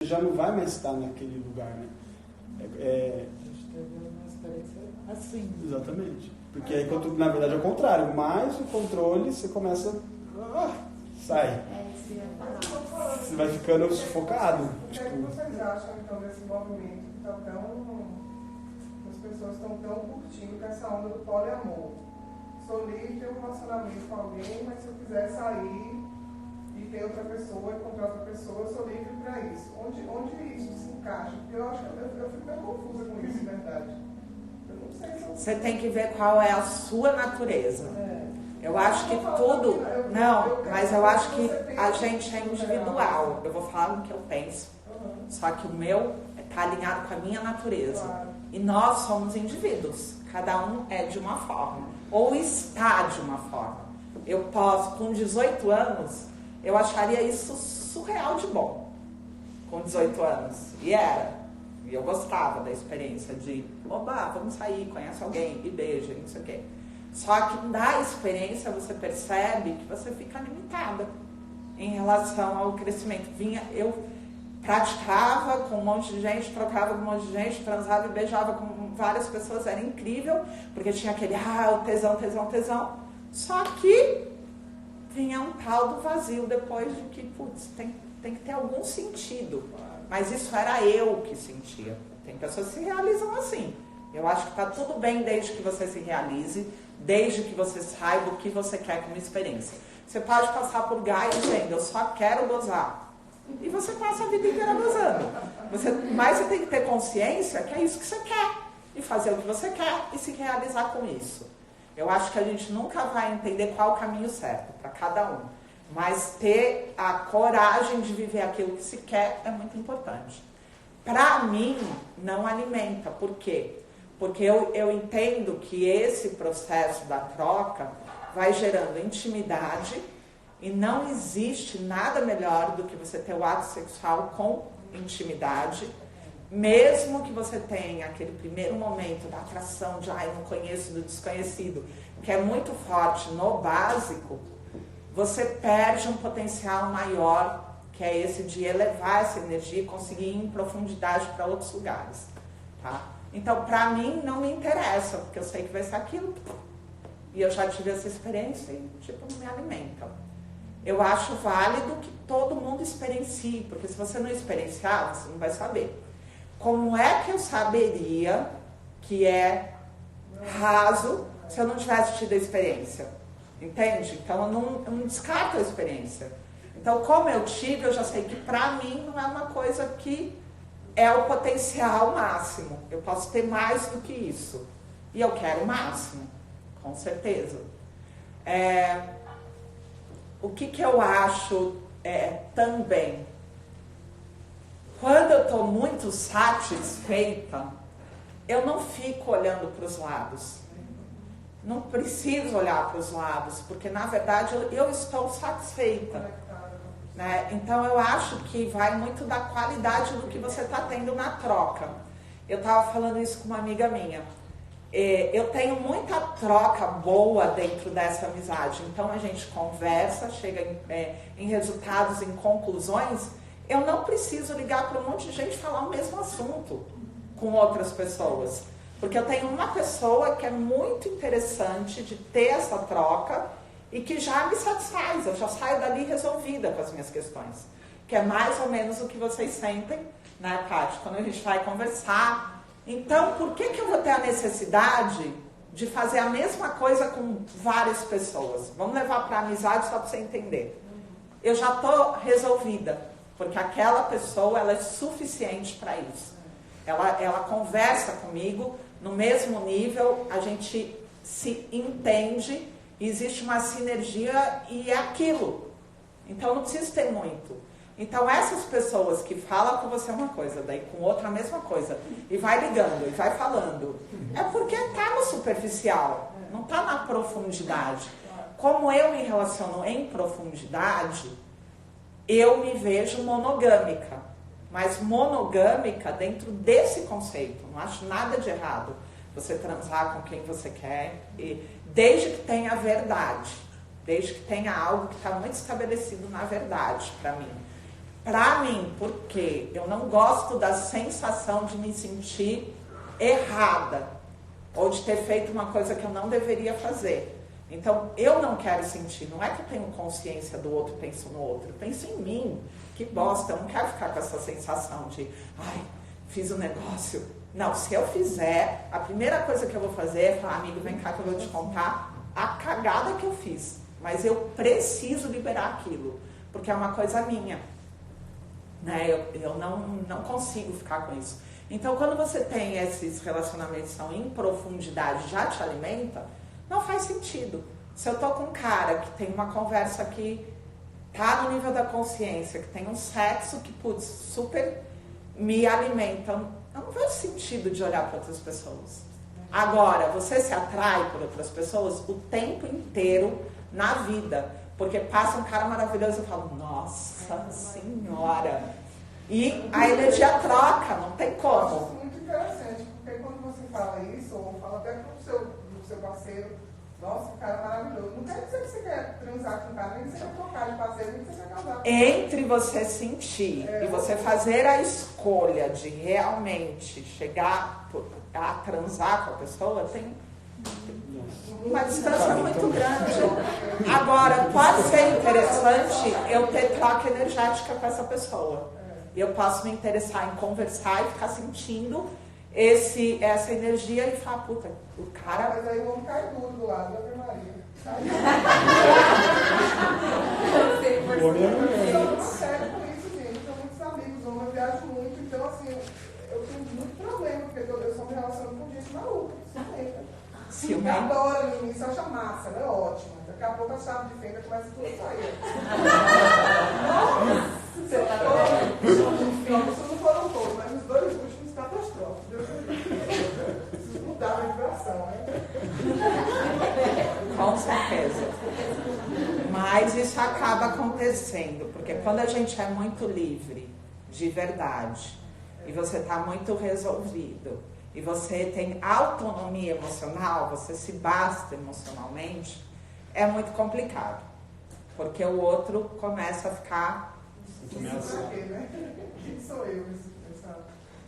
já não vai mais estar naquele lugar, né? A gente teve uma experiência assim. Exatamente. Porque aí, na verdade, é o contrário. Mais o controle, você começa... sai. Você vai ficando sufocado. O que é que vocês acham, então, desse movimento que tá tão... as pessoas estão tão curtindo com essa onda do poliamor? Sou livre, tenho um relacionamento com alguém, mas se eu quiser sair e ter outra pessoa, encontrar outra pessoa, eu sou livre para isso. Onde isso se encaixa? Porque eu acho que eu fico meio confusa com isso, na verdade. Eu não sei se eu... Você tem que ver qual é a sua natureza. Eu acho que tudo... Não, mas eu acho que a gente é individual. Eu vou falar o que eu penso. Só que o meu está alinhado com a minha natureza. E nós somos indivíduos. Cada um é de uma forma. Ou está de uma forma. Eu posso, com 18 anos, eu acharia isso surreal de bom. Com 18 anos. E era. E eu gostava da experiência de, oba, vamos sair, conhece alguém, e beija, não sei o quê. Só que da experiência você percebe que você fica limitada em relação ao crescimento. Eu praticava com um monte de gente, trocava com um monte de gente, transava e beijava com várias pessoas, era incrível, porque tinha aquele, o tesão, tesão, tesão. Só que vinha um tal do vazio depois de que, putz, tem que ter algum sentido. Mas isso era eu que sentia. Tem pessoas que se realizam assim. Eu acho que está tudo bem desde que você se realize, desde que você saiba o que você quer como experiência. Você pode passar por Gaia dizendo, eu só quero gozar. E você passa a vida inteira gozando. Mas você tem que ter consciência que é isso que você quer. E fazer o que você quer e se realizar com isso. Eu acho que a gente nunca vai entender qual o caminho certo para cada um. Mas ter a coragem de viver aquilo que se quer é muito importante. Para mim, não alimenta. Por quê? Porque eu entendo que esse processo da troca vai gerando intimidade e não existe nada melhor do que você ter o ato sexual com intimidade, mesmo que você tenha aquele primeiro momento da atração de não conheço, do desconhecido, que é muito forte no básico, você perde um potencial maior, que é esse de elevar essa energia e conseguir ir em profundidade para outros lugares, tá? Então, para mim, não me interessa, porque eu sei que vai ser aquilo. E eu já tive essa experiência e, não me alimenta. Eu acho válido que todo mundo experiencie, porque se você não experienciar, você não vai saber. Como é que eu saberia que é raso se eu não tivesse tido a experiência? Entende? Então, eu não descarto a experiência. Então, como eu tive, eu já sei que para mim não é uma coisa que é o potencial máximo. Eu posso ter mais do que isso. E eu quero o máximo, com certeza. O que eu acho também? Quando eu estou muito satisfeita, eu não fico olhando para os lados. Não preciso olhar para os lados, porque na verdade eu estou satisfeita. Né? Então eu acho que vai muito da qualidade do que você está tendo na troca. Eu estava falando isso com uma amiga minha. Eu tenho muita troca boa dentro dessa amizade. Então a gente conversa, chega em resultados, em conclusões. Eu não preciso ligar para um monte de gente e falar o mesmo assunto com outras pessoas. Porque eu tenho uma pessoa que é muito interessante de ter essa troca e que já me satisfaz, eu já saio dali resolvida com as minhas questões. Que é mais ou menos o que vocês sentem, né, Paty, quando a gente vai conversar. Então, por que eu vou ter a necessidade de fazer a mesma coisa com várias pessoas? Vamos levar para a amizade só para você entender. Eu já estou resolvida, porque aquela pessoa ela é suficiente para isso. Ela conversa comigo no mesmo nível, a gente se entende, existe uma sinergia e é aquilo. Então não precisa ter muito. Então essas pessoas que falam com você uma coisa, daí com outra a mesma coisa, e vai ligando, e vai falando, é porque está no superficial, não está na profundidade. Como eu me relaciono em profundidade, eu me vejo monogâmica, mas monogâmica dentro desse conceito. Não acho nada de errado você transar com quem você quer, desde que tenha a verdade, desde que tenha algo que está muito estabelecido na verdade para mim. Pra mim, porque eu não gosto da sensação de me sentir errada ou de ter feito uma coisa que eu não deveria fazer. Então, eu não quero sentir, não é que eu tenho consciência do outro, penso no outro, eu penso em mim. Que bosta, eu não quero ficar com essa sensação de, ai, fiz um negócio. Não, se eu fizer, a primeira coisa que eu vou fazer é falar, amigo, vem cá que eu vou te contar a cagada que eu fiz. Mas eu preciso liberar aquilo, porque é uma coisa minha. Né? Eu não consigo ficar com isso. Então, quando você tem esses relacionamentos que são em profundidade, já te alimenta, não faz sentido. Se eu tô com um cara que tem uma conversa que tá no nível da consciência, que tem um sexo que, putz, super me alimenta, eu não vejo sentido de olhar para outras pessoas. Agora, você se atrai por outras pessoas o tempo inteiro na vida. Porque passa um cara maravilhoso e eu falo, nossa senhora. E a energia troca, não tem como. Eu acho isso muito interessante, porque quando você fala isso, ou fala até do seu parceiro, nossa, que cara maravilhoso. Não quer dizer que você quer transar com o cara, nem que você quer trocar de parceiro, nem que você quer casar. Entre você sentir e você fazer a escolha de realmente chegar a transar com a pessoa, tem uma distância muito grande. Agora, pode ser interessante eu ter troca energética com essa pessoa. Eu posso me interessar em conversar e ficar sentindo essa energia e falar, puta, o cara... Mas aí o homem cai duro do lado da Ave Maria. O homem é Eu não sério com isso, gente. São muitos amigos, homem, eu viajo muito. Então, assim, eu tenho muito problema, porque eu só me relaciono com gente maluca, ciumenta. Eu adoro no início, acha massa, ela é ótima. Daqui a pouco a chave de fenda começa tudo a sair. Nossa! Você tá isso não foram todos, mas os 2 últimos catastróficos. Preciso mudar a vibração, né? Com certeza. Mas isso acaba acontecendo, porque quando a gente é muito livre, de verdade, e você está muito resolvido, e você tem autonomia emocional, você se basta emocionalmente, é muito complicado. Porque o outro começa a ficar... Quem sou eu?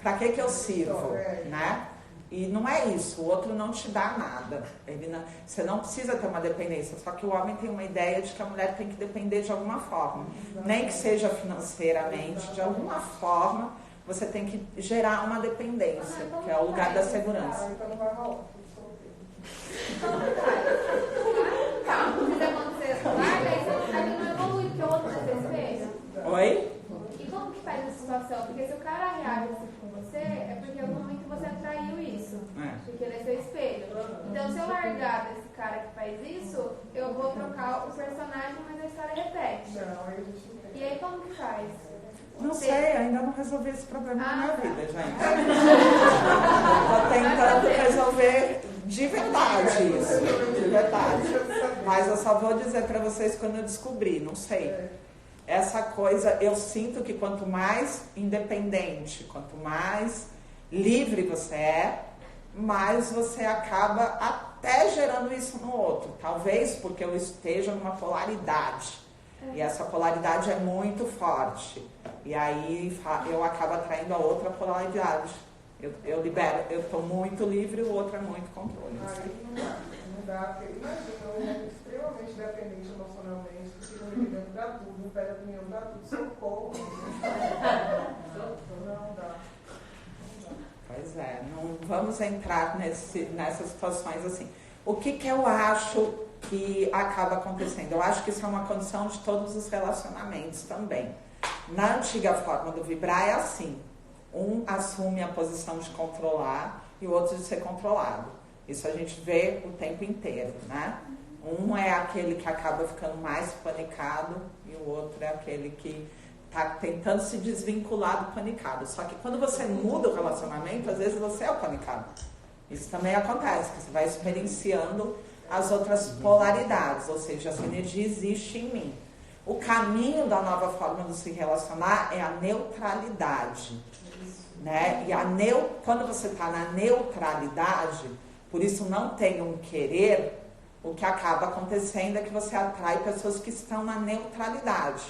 Pra que eu sirvo? Né? E não é isso, o outro não te dá nada. Você não precisa ter uma dependência, só que o homem tem uma ideia de que a mulher tem que depender de alguma forma. Nem que seja financeiramente, de alguma forma, você tem que gerar uma dependência, que é o lugar da segurança. Então não vai rolar. Tá, se acontecer, larga, aí não evolui, porque o outro vai ser espelho. Oi? E como que faz essa situação? Porque se o cara reage assim com você, é porque em algum momento você atraiu isso. Porque ele é seu espelho. Então, se eu largar desse cara que faz isso, eu vou trocar o personagem, mas a história repete. E aí, como que faz? Não sei, ainda não resolvi esse problema na minha vida, gente. Estou tentando resolver de verdade isso, de verdade. Mas eu só vou dizer para vocês quando eu descobri, não sei. Essa coisa, eu sinto que quanto mais independente, quanto mais livre você é, mais você acaba até gerando isso no outro. Talvez porque eu esteja numa polaridade. E essa polaridade é muito forte. E aí eu acabo atraindo a outra polaridade. Eu libero, eu estou muito livre, o outro é muito controle. Não dá, porque imagina, eu é extremamente dependente emocionalmente, fica me ligando pra tudo, não pede opinião pra tudo, socorro. Não dá. Pois é, não vamos entrar nessas situações assim. O que eu acho que acaba acontecendo? Eu acho que isso é uma condição de todos os relacionamentos também. Na antiga forma do vibrar é assim. Um assume a posição de controlar e o outro de ser controlado. Isso a gente vê o tempo inteiro, né? Um é aquele que acaba ficando mais panicado e o outro é aquele que está tentando se desvincular do panicado. Só que quando você muda o relacionamento, às vezes você é o panicado. Isso também acontece, que você vai experienciando as outras polaridades, ou seja, essa energia existe em mim. O caminho da nova forma de se relacionar é a neutralidade. Né? E quando você está na neutralidade, por isso não tem um querer, o que acaba acontecendo é que você atrai pessoas que estão na neutralidade.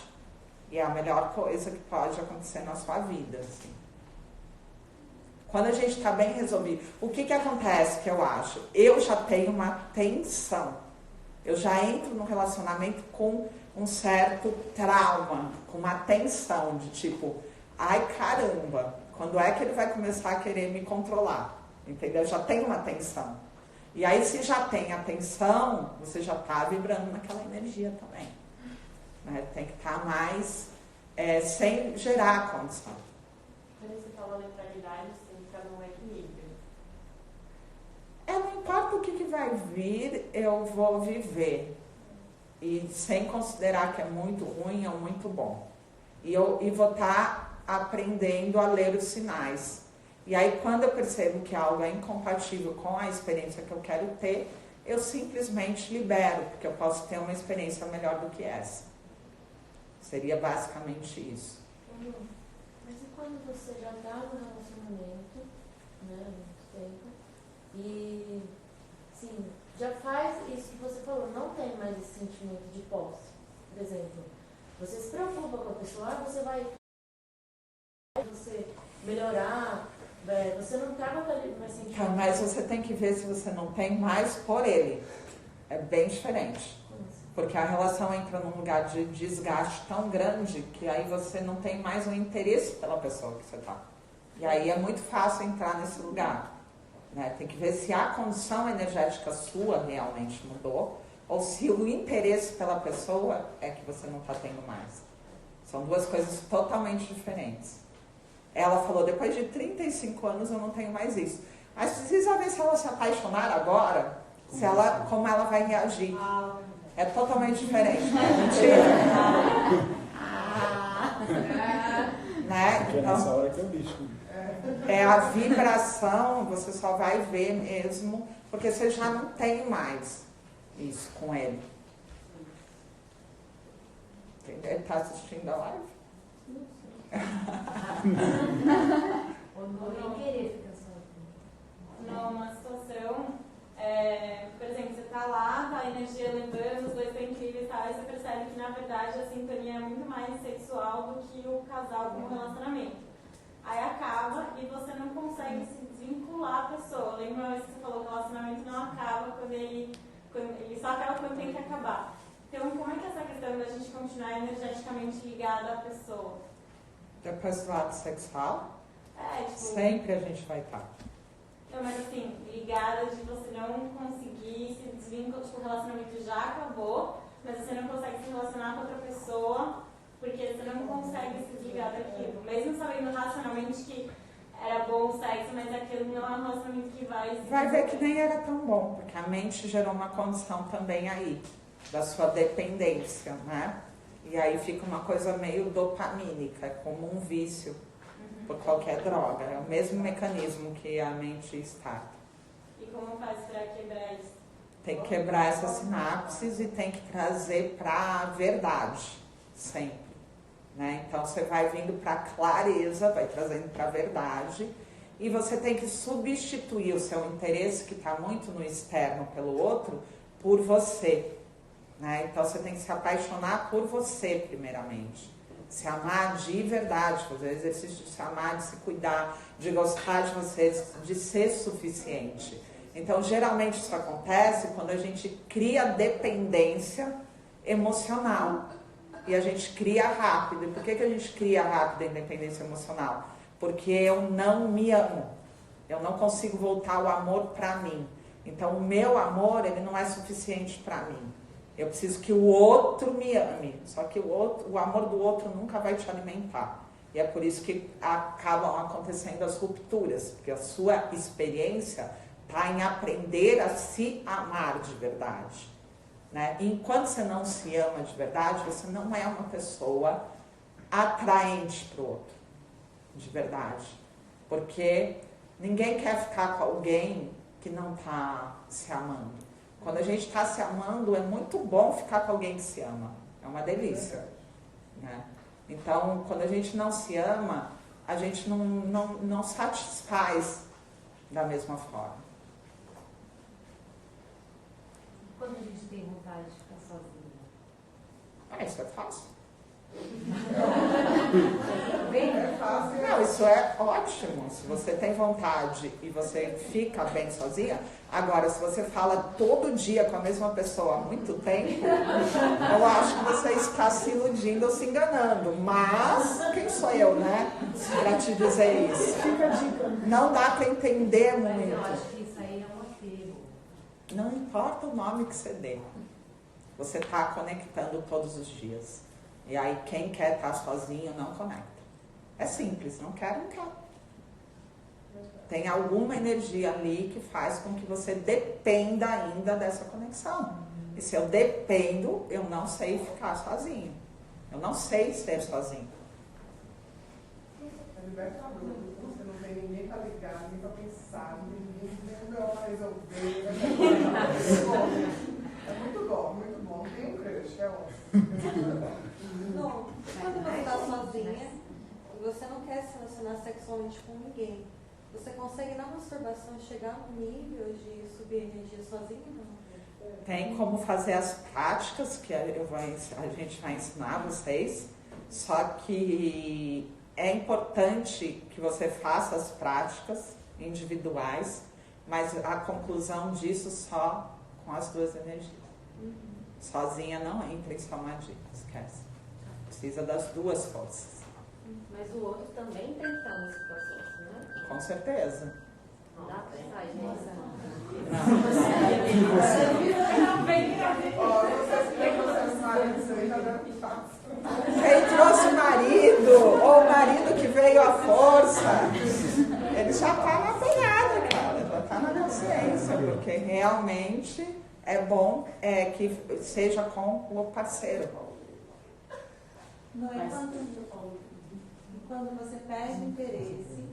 E é a melhor coisa que pode acontecer na sua vida, assim. Quando a gente está bem resolvido, o que acontece que eu acho? Eu já tenho uma tensão. Eu já entro no relacionamento com um certo trauma, com uma tensão de tipo, ai caramba, quando é que ele vai começar a querer me controlar? Entendeu? Eu já tenho uma tensão. E aí, se já tem a tensão, você já está vibrando naquela energia também. Né? Tem que estar mais sem gerar a condição. Quando você fala neutralidade, você fica num equilíbrio. Não importa o que vai vir, eu vou viver. E sem considerar que é muito ruim ou muito bom. E vou estar aprendendo a ler os sinais. E aí, quando eu percebo que algo é incompatível com a experiência que eu quero ter, eu simplesmente libero, porque eu posso ter uma experiência melhor do que essa. Seria basicamente isso. Mas e quando você já está no relacionamento, né, há muito tempo, e, sim, já faz isso que você falou, não tem mais esse sentimento de posse. Por exemplo, você se preocupa com a pessoa, você vai melhorar, você não estava mais sentindo. Mas você tem que ver se você não tem mais por ele. É bem diferente. Porque a relação entra num lugar de desgaste tão grande que aí você não tem mais um interesse pela pessoa que você está. E aí é muito fácil entrar nesse lugar. Né? Tem que ver se a condição energética sua realmente mudou ou se o interesse pela pessoa é que você não está tendo mais. São duas coisas totalmente diferentes. Ela falou, depois de 35 anos eu não tenho mais isso. Mas precisa ver se ela se apaixonar agora, como ela vai reagir. É totalmente diferente, né? Mentira. Né? Porque Então, nessa hora que é o bicho. É a vibração, você só vai ver mesmo, porque você já não tem mais isso com ele. Entendeu? Ele está assistindo a live? Ou não querer ficar sozinho. Numa situação, por exemplo, você tá lá, tá a energia levando, os dois estão incríveis e tal, e você percebe que na verdade a sintonia é muito mais sexual do que o casal com o relacionamento. Aí acaba e você não consegue se desvincular da pessoa. Lembra uma vez que você falou que o relacionamento não acaba quando ele só acaba quando tem que acabar. Então, como é que é essa questão da gente continuar energeticamente ligado à pessoa? Depois do ato sexual, Tipo, sempre a gente vai estar. Então, mas assim, ligada de você não conseguir se desvincular, tipo, o relacionamento já acabou, mas você não consegue se relacionar com outra pessoa porque você não consegue se desligar daquilo. Mesmo sabendo racionalmente que era bom o sexo, mas aquilo não é um relacionamento que vai... Vai ver que nem era tão bom, porque a mente gerou uma condição também aí, da sua dependência, né? E aí fica uma coisa meio dopamínica, é como um vício por qualquer droga. É o mesmo mecanismo que a mente está. E como faz para quebrar isso? Tem que quebrar essas sinapses e tem que trazer para a verdade, sempre. Né? Então você vai vindo para a clareza, vai trazendo para a verdade, e você tem que substituir o seu interesse, que está muito no externo pelo outro, por você. Né? Então você tem que se apaixonar por você primeiramente. Se amar de verdade, fazer o exercício de se amar, de se cuidar, de gostar de você, de ser suficiente. Então geralmente isso acontece quando a gente cria dependência emocional. E a gente cria rápido. E por que a gente cria rápido a independência emocional? Porque eu não me amo. Eu não consigo voltar o amor para mim. Então o meu amor, ele não é suficiente para mim. Eu preciso que o outro me ame. Só que o amor do outro nunca vai te alimentar. E é por isso que acabam acontecendo as rupturas. Porque a sua experiência está em aprender a se amar de verdade. Né? E enquanto você não se ama de verdade, você não é uma pessoa atraente para o outro. De verdade. Porque ninguém quer ficar com alguém que não está se amando. Quando a gente está se amando, é muito bom ficar com alguém que se ama. É uma delícia. Né? Então, quando a gente não se ama, a gente não satisfaz da mesma forma. Quando a gente tem vontade de ficar sozinha? Isso é fácil. É fácil. Não, isso é ótimo. Se você tem vontade e você fica bem sozinha. Agora, se você fala todo dia com a mesma pessoa há muito tempo, eu acho que você está se iludindo ou se enganando. Mas, quem sou eu, né? Para te dizer isso. Fica a dica. Não dá para entender Eu muito. acho que isso aí é um apego. Não importa o nome que você dê. Você está conectando todos os dias. E aí, quem quer estar sozinho não conecta. É simples, não quer, não quer. Tem alguma energia ali que faz com que você dependa ainda dessa conexão. E se eu dependo, eu não sei ficar sozinho. Eu não sei ser sozinho. É libertador. Você não tem ninguém para ligar, ninguém para pensar, ninguém para resolver. É muito bom, muito bom. Tem um crush, é ótimo. Não, quando você está sozinha e você não quer se relacionar sexualmente com ninguém, você consegue na masturbação chegar no nível de subir energia sozinha? Não? Tem como fazer as práticas que a gente vai ensinar vocês, só que é importante que você faça as práticas individuais, mas a conclusão disso só com as duas energias. Sozinha não entra em somadia, esquece. Precisa das duas forças. Mas o outro também tem que estar nesse processo, né? Com certeza. Não dá pra sair dessa. Ó, vocês que têm vocês maridos aí, já deve estar. Quem trouxe o marido, ou o marido que veio à força, ele já está na pegada, cara, já está na consciência, porque realmente é bom que seja com o parceiro. Não é quando você perde o interesse,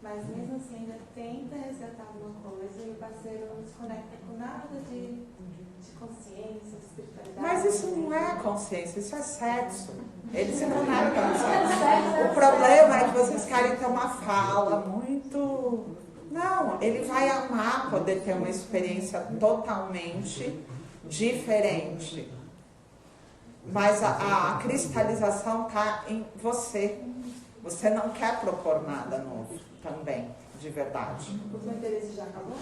mas mesmo assim ainda tenta resgatar alguma coisa e o parceiro não se conecta com nada de consciência, de espiritualidade. Mas isso não é consciência, isso é sexo. Eles se conectam no sexo. O problema é que vocês querem ter uma fala muito... Não, ele vai amar poder ter uma experiência totalmente diferente. Mas a cristalização está em você. Você não quer propor nada novo também, de verdade. O seu interesse já acabou?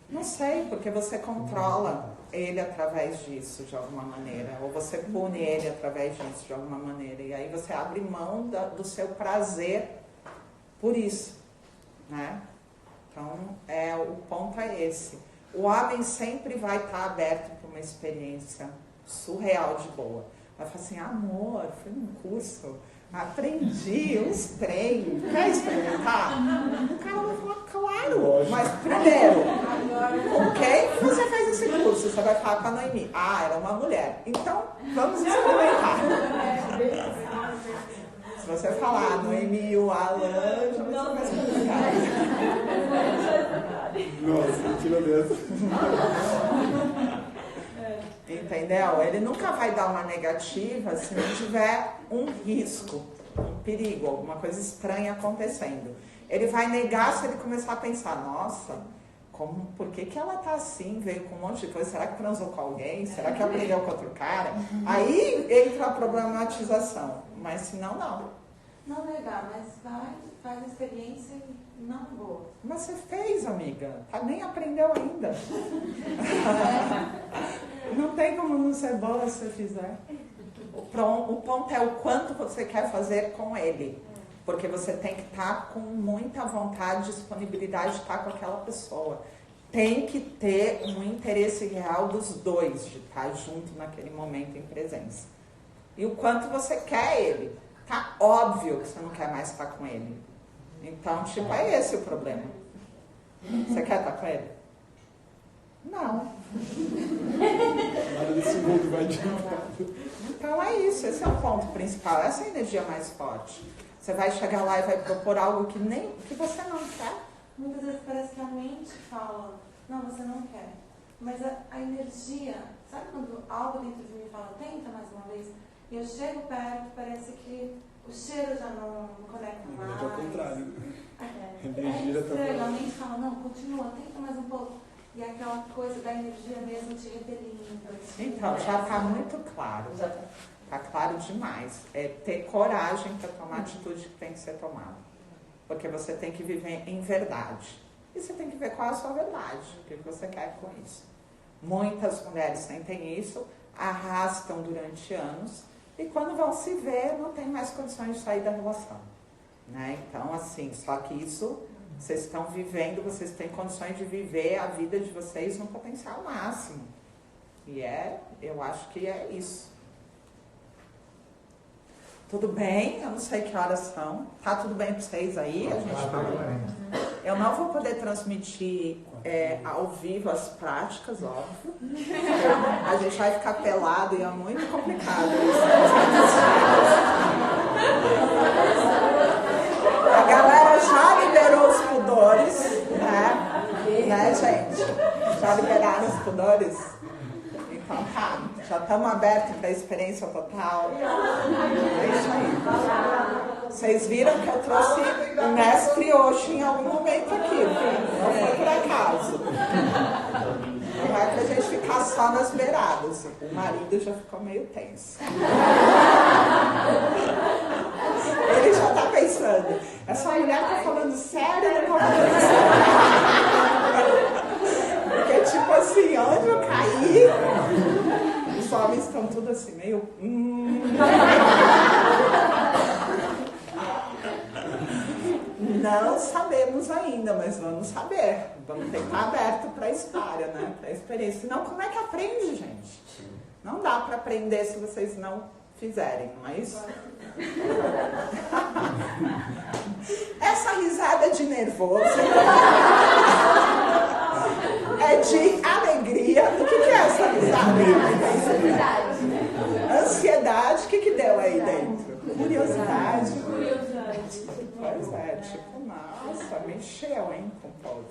Não sei, porque você controla ele através disso, de alguma maneira. Ou você pune ele através disso, de alguma maneira. E aí você abre mão do seu prazer por isso, né? Então, o ponto é esse. O homem sempre vai estar aberto para uma experiência surreal de boa. Vai falar assim, amor, fui num curso, aprendi uns trem, quer experimentar? O cara vai falar, claro, mas primeiro, com quem você fez esse curso? Você vai falar com a Noemi. Ah, era uma mulher. Então, vamos experimentar. Se você falar Noemi e o Alan, já vai ser mais complicado. Nossa, tira dessa. Entendeu? Ele nunca vai dar uma negativa se não tiver um risco, um perigo, alguma coisa estranha acontecendo. Ele vai negar se ele começar a pensar, nossa, por que ela tá assim, veio com um monte de coisa, será que transou com alguém? Será que aprendeu com outro cara? Aí entra a problematização, mas se não, não. Não negar, mas faz a experiência não boa. Mas você fez, amiga, nem aprendeu ainda. Não tem como não ser boa se você fizer. O ponto é o quanto você quer fazer com ele. Porque você tem que estar com muita vontade, disponibilidade de estar com aquela pessoa. Tem que ter um interesse real dos dois, de estar junto naquele momento em presença. E o quanto você quer ele. Tá óbvio que você não quer mais estar com ele. Então, tipo, é esse o problema. Você quer estar com ele? Não. Nada desse mundo vai adiantar. Então é isso, esse é o ponto principal, essa é a energia mais forte. Você vai chegar lá e vai propor algo que você não quer. Muitas vezes parece que a mente fala, não, você não quer. Mas a energia, sabe quando algo dentro de mim fala, tenta mais uma vez? E eu chego perto, parece que o cheiro já não conecta mais. É o contrário. A mente fala, não, continua, tenta mais um pouco. E aquela coisa da energia mesmo te repelindo. Então, já está muito claro. Está ficar claro demais, é ter coragem para tomar a atitude que tem que ser tomada. Porque você tem que viver em verdade. E você tem que ver qual é a sua verdade, o que você quer com isso. Muitas mulheres sentem isso, arrastam durante anos, e quando vão se ver, não tem mais condições de sair da relação. Né? Então, assim, só que isso, vocês estão vivendo, vocês têm condições de viver a vida de vocês no potencial máximo. E eu acho que é isso. Tudo bem? Eu não sei que horas são. Tá tudo bem para vocês aí? A gente eu não vou poder transmitir ao vivo as práticas, óbvio. A gente vai ficar pelado e é muito complicado isso. A galera já liberou os pudores, né, gente? Já liberaram os pudores? Então tá, já estamos abertos para a experiência total. É isso aí. Vocês viram que eu trouxe o mestre Osho em algum momento aqui, não foi por acaso. Não é pra gente ficar só nas beiradas. O marido já ficou meio tenso. Ele já tá pensando, essa mulher tá falando sério ou não tá falando sério? Porque tipo assim, onde eu caí, os homens estão tudo assim, meio... Não sabemos ainda, mas vamos saber. Vamos ter que estar aberto para a história, né? Para a experiência. Senão, como é que aprende, gente? Não dá para aprender se vocês não fizerem, não é isso? Essa risada de nervoso é de alegria. O que é essa risada? Ansiedade. O que deu aí dentro? Curiosidade. Pois é, tipo, nossa, mexeu, hein, com o povo.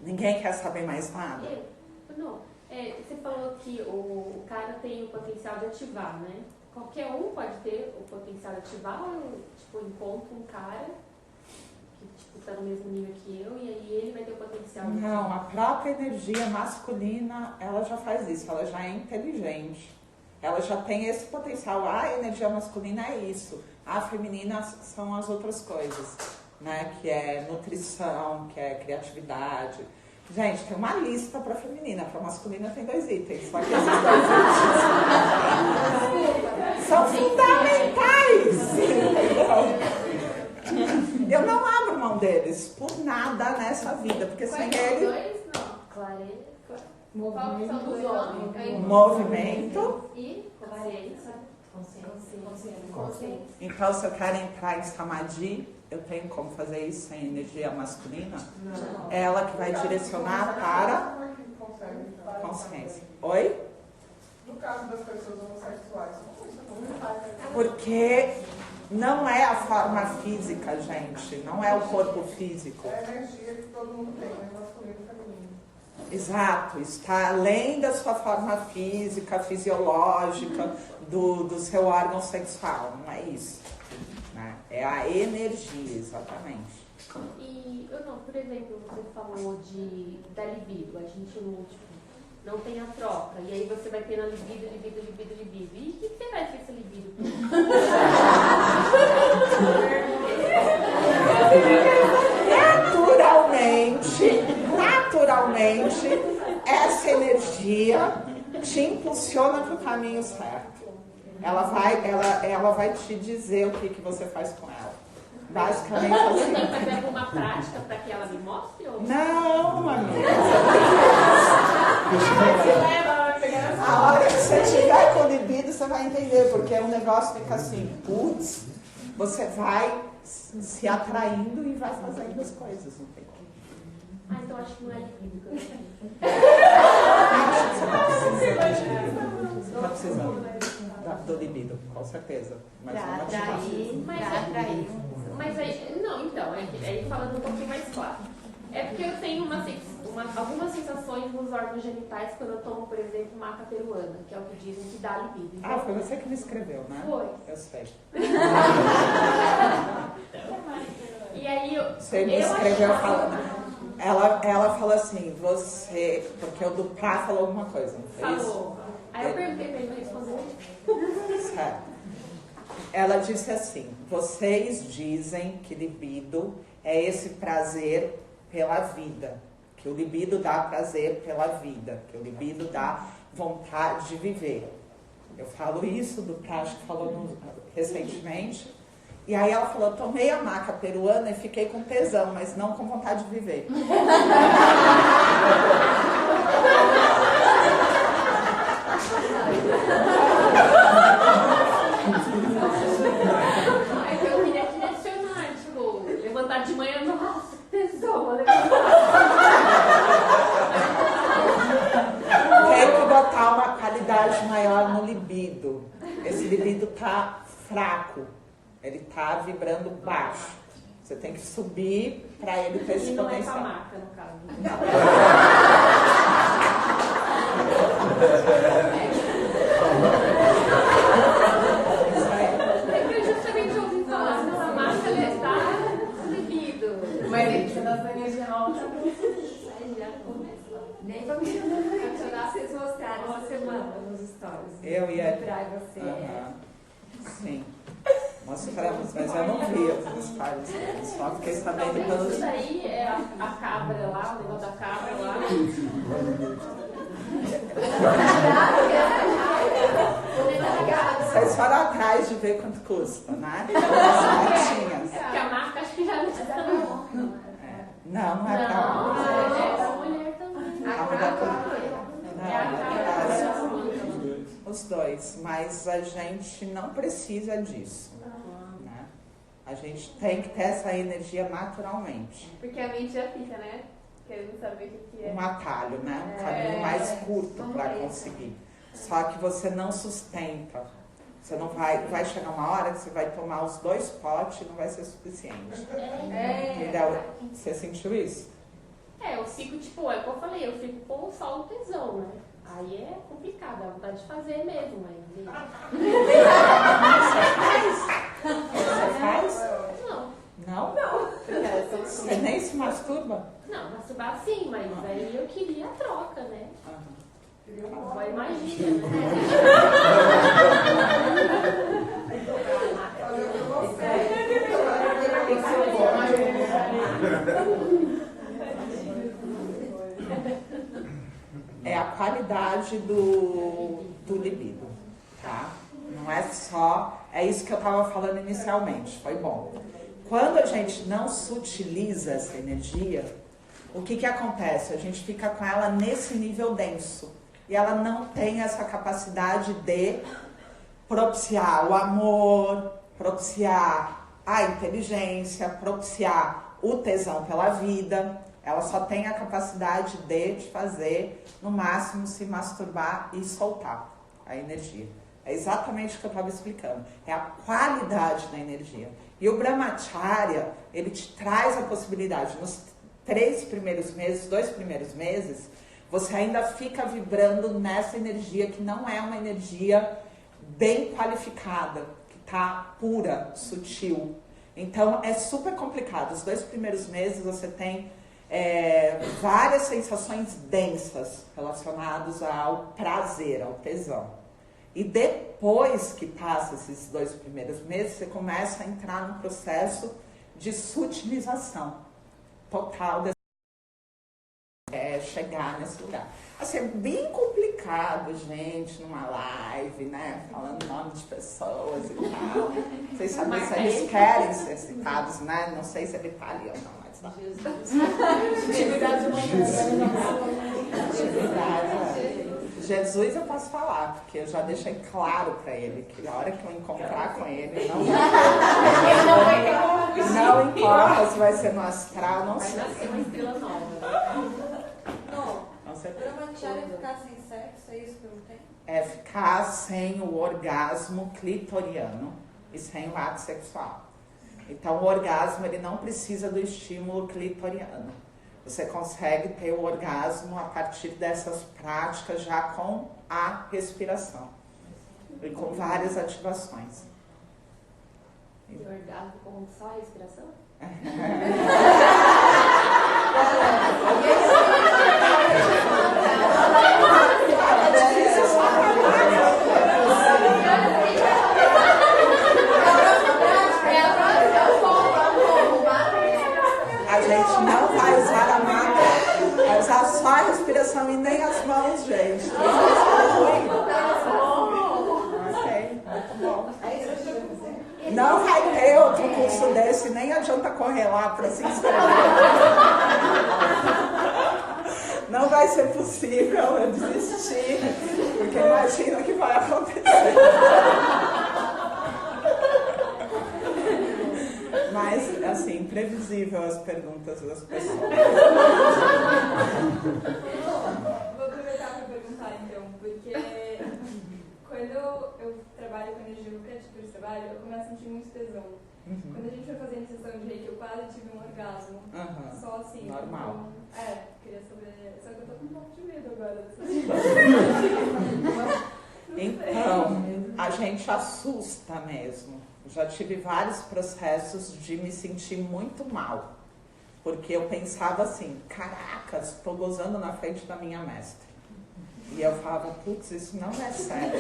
Ninguém quer saber mais nada? Não. Você falou que o cara tem o potencial de ativar, né? Qualquer um pode ter o potencial de ativar ou eu, tipo, encontro um cara que, tipo, tá no mesmo nível que eu e aí ele vai ter o potencial de ativar? Não, a própria energia masculina, ela já faz isso, ela já é inteligente. Ela já tem esse potencial. A energia masculina é isso. A feminina são as outras coisas, né? Que é nutrição, que é criatividade. Gente, tem uma lista para feminina. Para masculina tem 2 itens. Só que esses 2 itens são fundamentais. Eu não abro mão deles por nada nessa vida, porque sem ele... Clareza. Movimento e clareza. Consciência. Então, se eu quero entrar em Samadhi, eu tenho como fazer isso sem energia masculina? Não. Ela que vai direcionar para consciência. Oi? No caso das pessoas homossexuais, como isso faz? Porque não é a forma física, gente. Não é o corpo físico. É a energia que todo mundo tem, né? Masculino e feminino. Exato, está além da sua forma física, fisiológica, do seu órgão sexual, não é isso. Né? É a energia, exatamente. E, por exemplo, você falou da libido, a gente não tem a troca, e aí você vai tendo a libido. E o que você faz com esse libido? Naturalmente, essa energia te impulsiona para o caminho certo. Ela vai te dizer o que você faz com ela. Basicamente assim. Você tem que fazer alguma prática para que ela me mostre? Ou... Não, amiga. A hora que você tiver com libido, você vai entender, porque o negócio fica assim, putz, você vai se atraindo e vai fazendo as coisas, não tem como. Então acho que não é libido. Você tá precisando do libido, com certeza. Mas pra atrair. Mas aí, não, então, aí falando um pouquinho mais claro. É porque eu tenho algumas sensações nos órgãos genitais quando eu tomo, por exemplo, maca peruana, que é o que dizem que dá libido. Então, foi você que me escreveu, né? Foi. Eu sei. E aí você me escreveu falando. Ela falou assim, porque o Dupá falou alguma coisa, não foi isso? Falou. Aí eu perguntei pra ele, não respondeu. Ela disse assim, vocês dizem que libido é esse prazer pela vida, que o libido dá prazer pela vida, que o libido dá vontade de viver. Eu falo isso, do Prático falou recentemente, e aí ela falou, tomei a maca peruana e fiquei com tesão, mas não com vontade de viver. Eu queria direcionar, tipo, levantar de manhã, nossa, tesão, vou levantar. Tem que botar uma qualidade maior no libido. Esse libido tá fraco, ele tá vibrando baixo. Você tem que subir para ele ter esse potencial. E não é com a maca, no caso. Eu justamente ouvi falar, não, a maca está libido. Mas tem que ser das energia alta. Aí já começou. Nem pra me ajudar vocês mostraram essa semana nos stories. Eu ia. Pra você. Sim. Mostramos, mas eu não vi os stories. Só fiquei sabendo pelos. Isso daí é a cabra lá, o negócio da cabra lá. Vocês foram atrás de ver quanto custa, né? Porque a marca acho que já não está bom. Não, não é pra Não, é pra mulher também. Os dois, mas a gente não precisa disso. Né? A gente tem que ter essa energia naturalmente. Porque a mente já fica, né? Querendo saber o que é. Um atalho, né? Um caminho mais curto para conseguir. Só que você não sustenta. Você não vai chegar uma hora que você vai tomar os 2 potes e não vai ser suficiente. Entendeu? Você sentiu isso? Eu fico, tipo, é o que eu falei, eu fico com só o tesão, né? Aí é complicado, dá vontade de fazer mesmo, mas... Você faz? Não. Não? Não. Você nem se masturba? Não, masturbar sim, mas aí eu queria a troca, né? Só imagina, né? É a qualidade do libido, tá? Não é só... É isso que eu estava falando inicialmente, foi bom. Quando a gente não sutiliza essa energia, o que acontece? A gente fica com ela nesse nível denso. E ela não tem essa capacidade de propiciar o amor, propiciar a inteligência, propiciar o tesão pela vida. Ela só tem a capacidade de fazer, no máximo, se masturbar e soltar a energia. É exatamente o que eu estava explicando. É a qualidade da energia. E o Brahmacharya, ele te traz a possibilidade, nos 2 primeiros meses, você ainda fica vibrando nessa energia que não é uma energia bem qualificada, que está pura, sutil. Então, é super complicado. Os 2 primeiros meses você tem várias sensações densas relacionadas ao prazer, ao tesão. E depois que passa esses 2 primeiros meses, você começa a entrar num processo de sutilização total desse chegar nesse lugar. Assim, é bem complicado, gente, numa live, né? Falando nome de pessoas e tal. Vocês sabem se eles querem ser citados, né? Não sei se ele tá ali ou não, mas tá. Jesus eu posso falar, porque eu já deixei claro para ele que a hora que eu encontrar com ele, não importa se vai ser no astral, não sei. Vai nascer uma estrela nova. Brahmacharya é ficar sem sexo, é isso que eu não tenho? É ficar sem o orgasmo clitoriano e sem o ato sexual. Então o orgasmo ele não precisa do estímulo clitoriano. Você consegue ter o orgasmo a partir dessas práticas já com a respiração e com várias ativações. E o orgasmo com só a respiração? gente não vai usar a máscara, vai usar só a respiração e nem as mãos, gente. Ok, muito bom. Não vai ter outro curso desse, nem adianta correr lá para se inscrever. Não vai ser possível eu desistir, porque imagina o que vai acontecer. Mas, assim, imprevisível as perguntas das pessoas. Vou aproveitar para perguntar, então, porque quando eu trabalho com energia lucrativa de trabalho, eu começo a sentir muito tesão. Quando a gente foi fazer iniciação de reiki, eu quase tive um orgasmo. Só assim. Normal. Então, queria saber. Só que eu tô com um pouco de medo agora. Então, a gente assusta mesmo. Já tive vários processos de me sentir muito mal. Porque eu pensava assim, caracas, estou gozando na frente da minha mestre. E eu falava, putz, isso não é sério.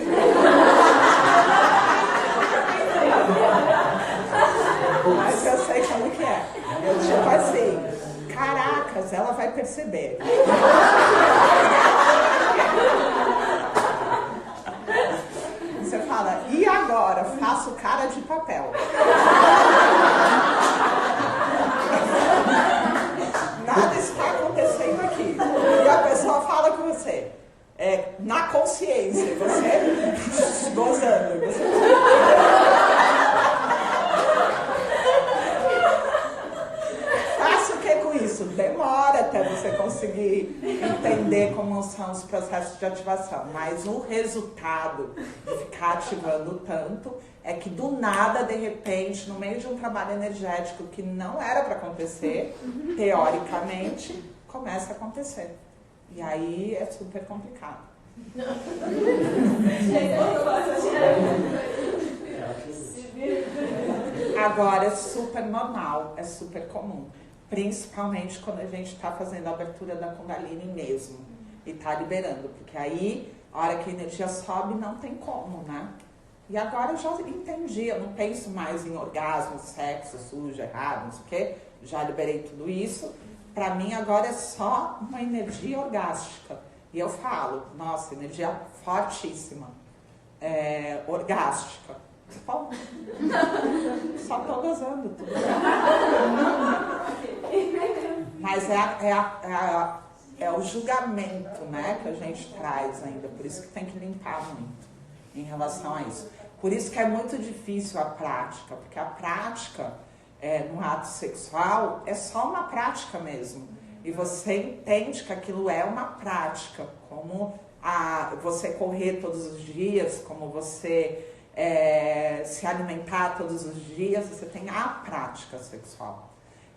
Mas eu sei como que é. Eu tipo assim, caracas, ela vai perceber. Você fala, e agora? Faço cara de papel. Nada está acontecendo aqui. E a pessoa fala com você. Na consciência, você gozando. Faça o que com isso? Demora até você conseguir entender como são os processos de ativação. Mas o resultado de ficar ativando tanto é que do nada, de repente, no meio de um trabalho energético que não era para acontecer, teoricamente, começa a acontecer. E aí é super complicado. Agora é super normal, é super comum. Principalmente quando a gente está fazendo a abertura da Kundalini mesmo. E está liberando. Porque aí, a hora que a energia sobe, não tem como, né? E agora eu já entendi, eu não penso mais em orgasmo, sexo, sujo, errado, não sei o quê. Já liberei tudo isso. Para mim agora é só uma energia orgástica. E eu falo, nossa, energia fortíssima, orgástica. Bom, só estou gozando tudo. Mas é o julgamento, né, que a gente traz ainda. Por isso que tem que limpar muito em relação a isso. Por isso que é muito difícil a prática, porque a prática no ato sexual é só uma prática mesmo. E você entende que aquilo é uma prática, como você correr todos os dias, como você se alimentar todos os dias, você tem a prática sexual.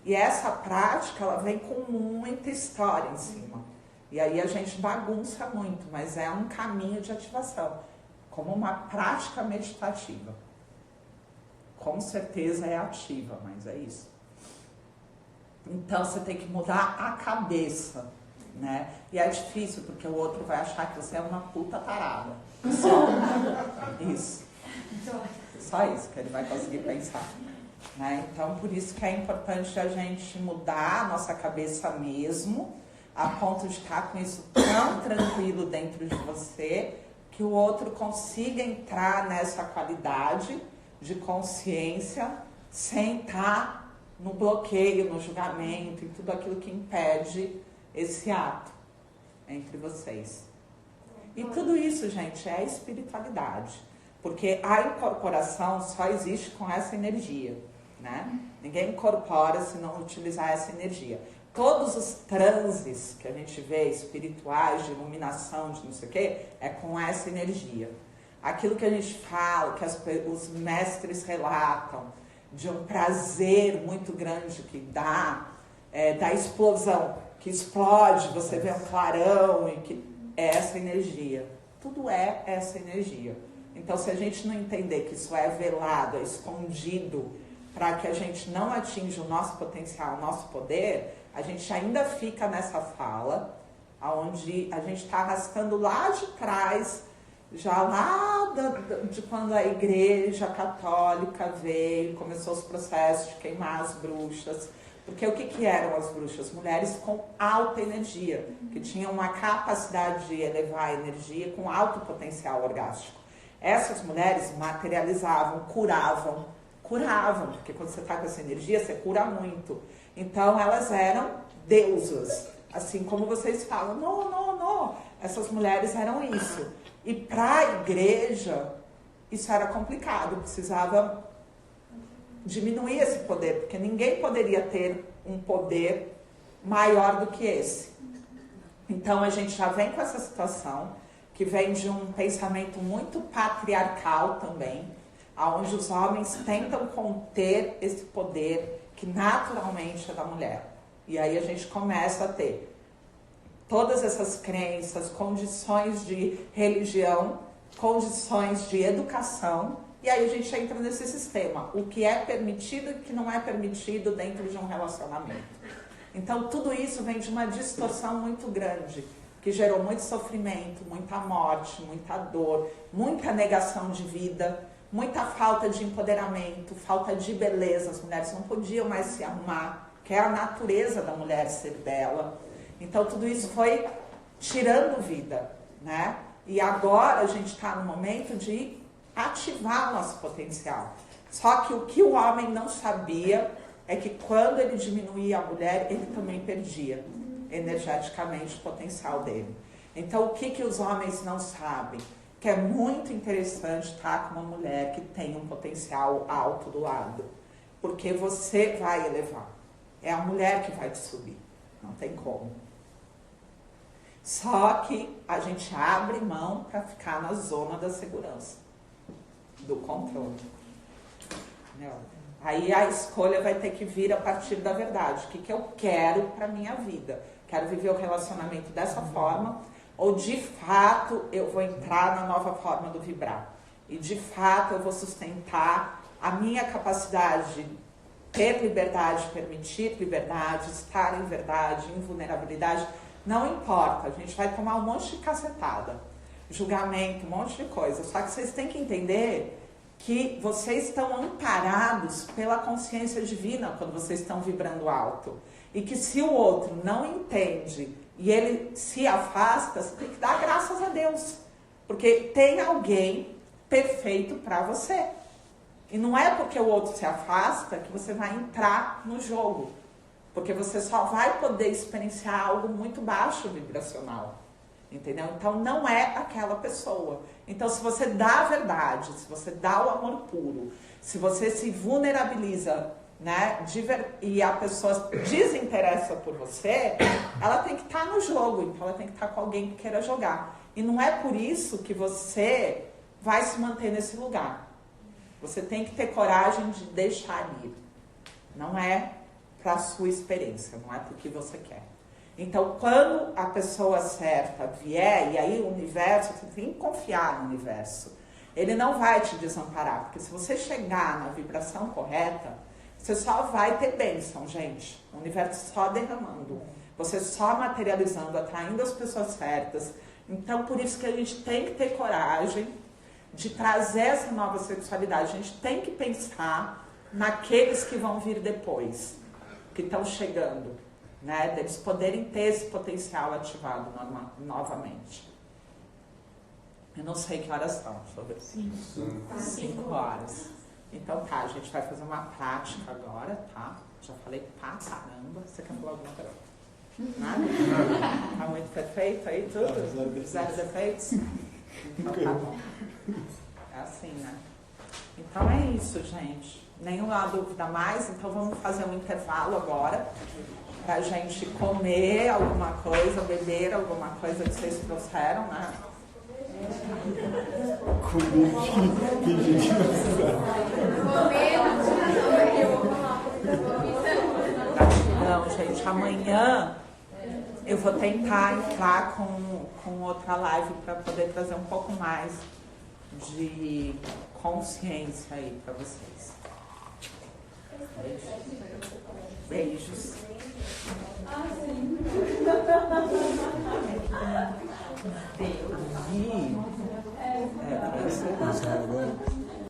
E essa prática, ela vem com muita história em cima. E aí a gente bagunça muito, mas é um caminho de ativação, como uma prática meditativa. Com certeza é ativa, mas é isso. Então você tem que mudar a cabeça, né? E é difícil, porque o outro vai achar que você é uma puta tarada. Só isso. Só isso que ele vai conseguir pensar. Né? Então, por isso que é importante a gente mudar a nossa cabeça mesmo, a ponto de estar com isso tão tranquilo dentro de você, que o outro consiga entrar nessa qualidade de consciência sem estar no bloqueio, no julgamento e tudo aquilo que impede esse ato entre vocês. E tudo isso, gente, é espiritualidade. Porque a incorporação só existe com essa energia, né? Ninguém incorpora se não utilizar essa energia. Todos os transes que a gente vê, espirituais, de iluminação, de não sei o quê, é com essa energia. Aquilo que a gente fala, que os mestres relatam, de um prazer muito grande que dá, da explosão, que explode, você vê um clarão, e que é essa energia. Tudo é essa energia. Então, se a gente não entender que isso é velado, é escondido, para que a gente não atinja o nosso potencial, o nosso poder, a gente ainda fica nessa fala, onde a gente está arrastando lá de trás, já lá de quando a Igreja Católica veio, começou os processos de queimar as bruxas, Porque o que eram as bruxas? Mulheres com alta energia, que tinham uma capacidade de elevar a energia com alto potencial orgástico. Essas mulheres materializavam, curavam, porque quando você está com essa energia, você cura muito. Então elas eram deusas, assim como vocês falam, não, essas mulheres eram isso. E para a igreja, isso era complicado, precisava diminuir esse poder, porque ninguém poderia ter um poder maior do que esse. Então a gente já vem com essa situação, que vem de um pensamento muito patriarcal também, onde os homens tentam conter esse poder que naturalmente é da mulher. E aí a gente começa a ter todas essas crenças, condições de religião, condições de educação, e aí a gente entra nesse sistema, o que é permitido e o que não é permitido dentro de um relacionamento. Então tudo isso vem de uma distorção muito grande, que gerou muito sofrimento, muita morte, muita dor, muita negação de vida, muita falta de empoderamento, falta de beleza. As mulheres não podiam mais se arrumar, que é a natureza da mulher ser bela. Então tudo isso foi tirando vida, né? E agora a gente está no momento de ativar o nosso potencial. Só que o que o homem não sabia é que quando ele diminuía a mulher, ele também perdia energeticamente o potencial dele. Então o que os homens não sabem? Que é muito interessante estar com uma mulher que tem um potencial alto do lado. Porque você vai elevar. É a mulher que vai te subir. Não tem como. Só que a gente abre mão para ficar na zona da segurança, do controle. Entendeu? Aí a escolha vai ter que vir a partir da verdade. O que eu quero para a minha vida? Quero viver o relacionamento dessa forma, ou de fato eu vou entrar na nova forma do vibrar? E de fato eu vou sustentar a minha capacidade de ter liberdade, permitir liberdade, estar em verdade, em vulnerabilidade. Não importa, a gente vai tomar um monte de cacetada, julgamento, um monte de coisa. Só que vocês têm que entender que vocês estão amparados pela consciência divina quando vocês estão vibrando alto. E que se o outro não entende e ele se afasta, você tem que dar graças a Deus. Porque tem alguém perfeito para você. E não é porque o outro se afasta que você vai entrar no jogo. Porque você só vai poder experienciar algo muito baixo vibracional. Entendeu? Então não é aquela pessoa. Então se você dá a verdade, se você dá o amor puro, se você se vulnerabiliza, né, e a pessoa desinteressa por você, ela tem que estar no jogo, então ela tem que estar com alguém que queira jogar. E não é por isso que você vai se manter nesse lugar. Você tem que ter coragem de deixar ir. Não é para a sua experiência, não é porque você quer. Então, quando a pessoa certa vier, e aí o universo, você tem que confiar no universo. Ele não vai te desamparar, porque se você chegar na vibração correta, você só vai ter bênção, gente. O universo só derramando. Você só materializando, atraindo as pessoas certas. Então, por isso que a gente tem que ter coragem de trazer essa nova sexualidade. A gente tem que pensar naqueles que vão vir depois, que estão chegando, né? Deles poderem ter esse potencial ativado novamente. Eu não sei que horas são. Deixa eu ver. 5 horas. Então tá, a gente vai fazer uma prática agora, tá? Já falei pra caramba. Você quer falar alguma coisa? Nada? Tá muito perfeito aí tudo? Zero defeitos? Então tá bom. É assim, né? Então é isso, gente. Nenhuma dúvida mais, então vamos fazer um intervalo agora pra gente comer alguma coisa, beber alguma coisa que vocês trouxeram, né? Não, gente, amanhã eu vou tentar entrar com outra live para poder trazer um pouco mais de consciência aí para vocês. Beijos. Beijo.